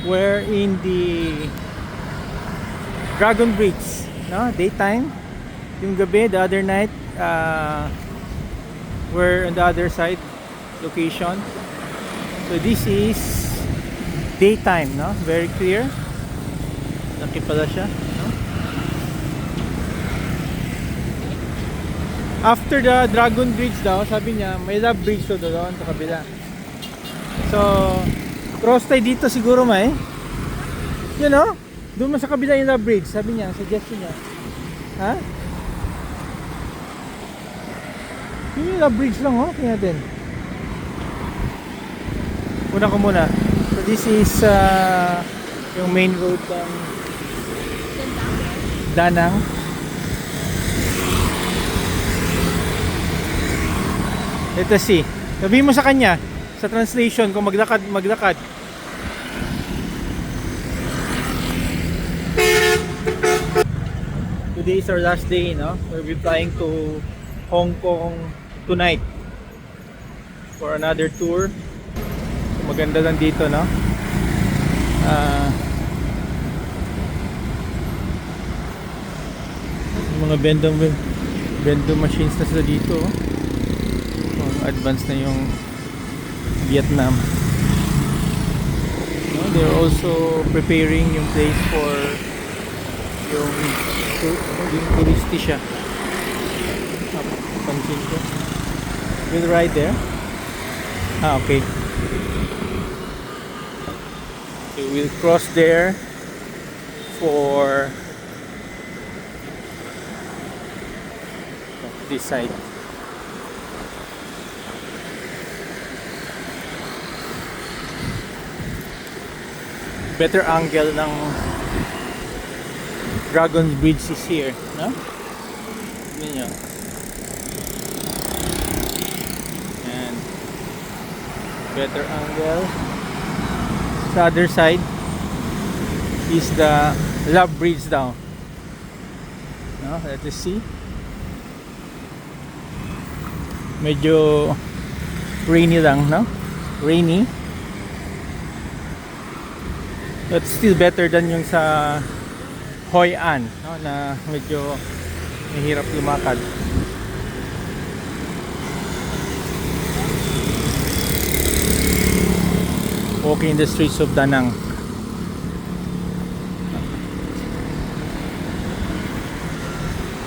We're in the Dragon Bridge, no? Daytime. Yung gabi, the other night, we're on the other side location. So this is daytime, no? Very clear. Laki pala siya, no? After the Dragon Bridge daw, sabi niya, may Love Bridge to doon sa kabila. So, cross tayo dito siguro may. You know? Doon mo sa kabila yung Love Bridge, sabi niya, suggestion niya. Ha? Yung Love Bridge lang, oh. Tingnan natin. Una ko muna. So this is yung main road ng Danang. Let us see. Sabihin mo sa kanya sa translation kung maglakad. Today is our last day, no? We'll be flying to Hong Kong tonight for another tour. So, maganda lang dito, no? Mga vending machines na sila dito, oh. Advanced na yung Vietnam. No, they're also preparing yung place for yung touristy siya. Pansin ko. We'll ride there. Okay. So we'll cross there for this side. Better angle ng Dragon Bridge is here, no? Tignan nyo. And better angle. Sa other side is the Love Bridge down. No? Let us see. Medyo rainy lang, no? Rainy. But still better than yung sa Hoi An, no? Na medyo mahirap lumakad. Walking in the streets of Da Nang.